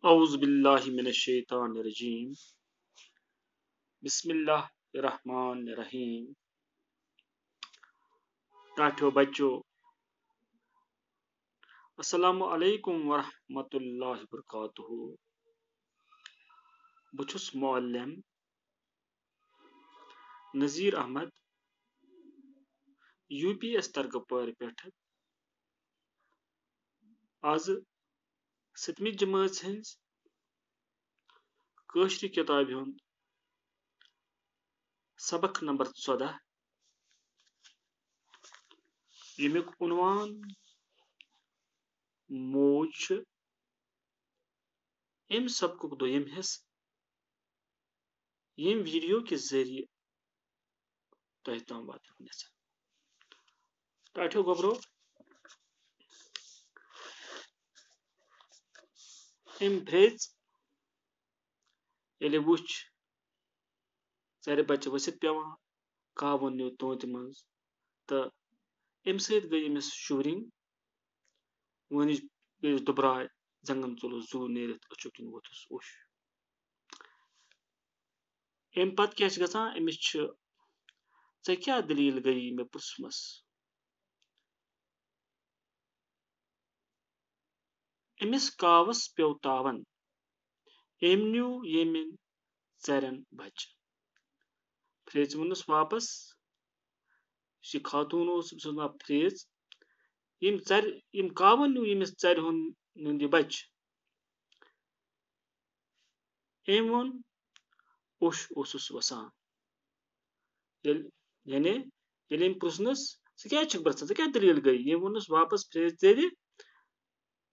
औज़ु बिल्लाहि मिनश शैतानिर रजीम। बिस्मिल्लाहिर रहमानिर रहीम। टाठियो बच्चों, अस्सलामु अलैकुम वरहमतुल्लाहि वबरकातुहू। बुछुस मुअल्लिम नज़ीर अहमद UPS तरगपुर पेठ। आज 7वीं जमात हंज कश्र किताब हुंद सबक नंबर 14 यमुक उन्वान मौज अम सबक दोयम हिस्स यम वीडियो के जरिए तह ताम वातन यछान। टाठियो गोबरो अम फ्रेज ये वुच चार बच्चे वसित पेवान कह वो न्यू तोत मज तो अम सत गई अमिस शुवरिंग वन गई दुबराय जंगन चलुस जू नेरित अचु किन वोथुस उश। अम पत क्या गसान अमिस ऐ क्या दलील गई मे पुछमस अमिस कावस पेव तावन अम न्यू यमिन चरन बच। फ्रेज वोनस वापस खातून नाव फ्रेज यम कावन न्यू यमिस चर हुंद बच अम वोन उश ओसुस वसान। यानी अम पुछनस ज़ क्या बरसान ज़ क्या दलील गई यम वोनस वापस फ्रेज तेरे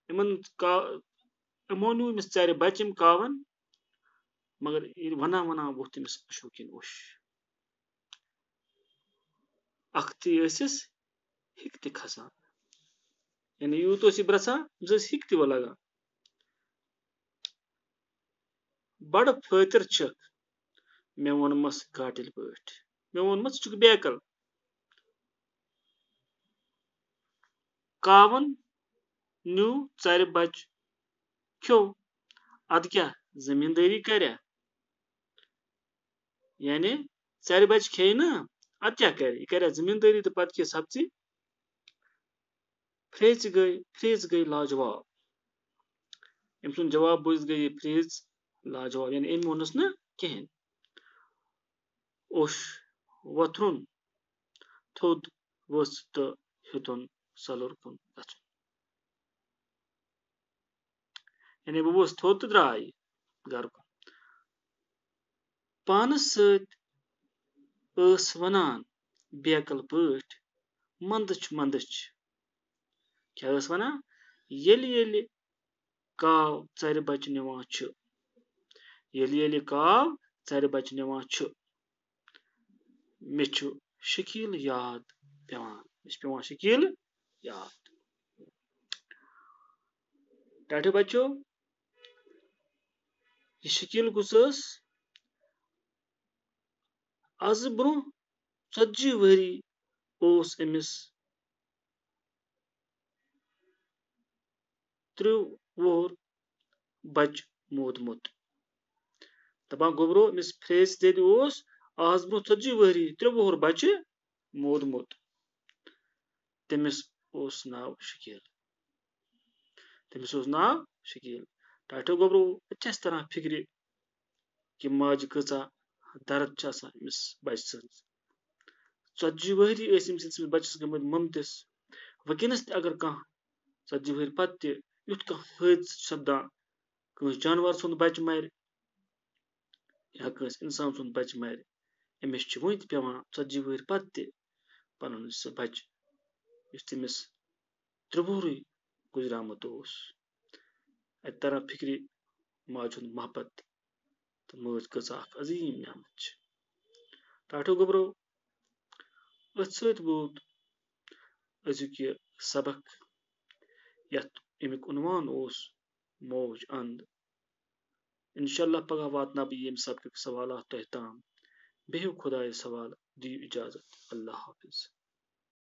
यमो न्यू यमिस चर बच यम कावन मगर वना वना वोथ तमिस अशु किन उश। अख्ती हिक ति खसान यानी यूत ब्रसान हिक ति लगान। बड़ फतर छक मे वोनमस गाटिल पठ मे वोनमस छु बेकल कावन न्यू चर बच क्यों अद क्या जमींदारी कर्या यानी चर बच खे ना अद क्या कर्या जमींदारी तो पत क्या सब्जी। फ्रेज गई लाजवाब अम सुन जवाब बुझ गई फ्रेज लाजवाब यानी अम वोनस ना कहें उश वथरुन थोद वस तो हेतुन सलुर कुन गछुन यानी वो वस थोद तो द्राय घर कुन। पानस सत वनान बेकल पठ मंदच मंदच क्या वनान येलि काव चर बच निवान छु येलि काव चर बच निवान छु मे छु शकील याद पेवान मे छु पेवान शकील याद। टाठियो बच्चों यह शकील कुस आज ब्रो 40 वरी ओस अमिस 30 वोहर बच मोदमुत दपान गोबरो अमिस फ्रेज तेद आज ब्रो 40 वरी 3 वोहर बच मोदमुत तमिस ओस नाव शकील टाठियो गोबरो अच्छे तरह फिक्र कि माज कचा दर्द अमिस बच सज 40 वहरी अमिस बचस गमत ममतिस वकिनस अगर कह 40 वहरी पत युथ कह हादस सपदान कस जानवर सुंद बच मर या कस इंसान सुंद बच मर अमिस वन पेवान 40 वहरी पत पनुन सह बच युस तमिस 3 वोहरुई गुजरामुत अत तरह फिक्र माज हुंद मोहब्बत तो माज कचा अजीम नेमत। टाठियो गोबरो अथ सत वोत अजुक यह सबक यथ यमुक उन्वान मौज अंद। इंशाअल्लाह पगह वातना बह यम सबक सवालात तह ताम। बिहिव खुदायस हवाल दियो इजाजत अल्लाह हाफिज।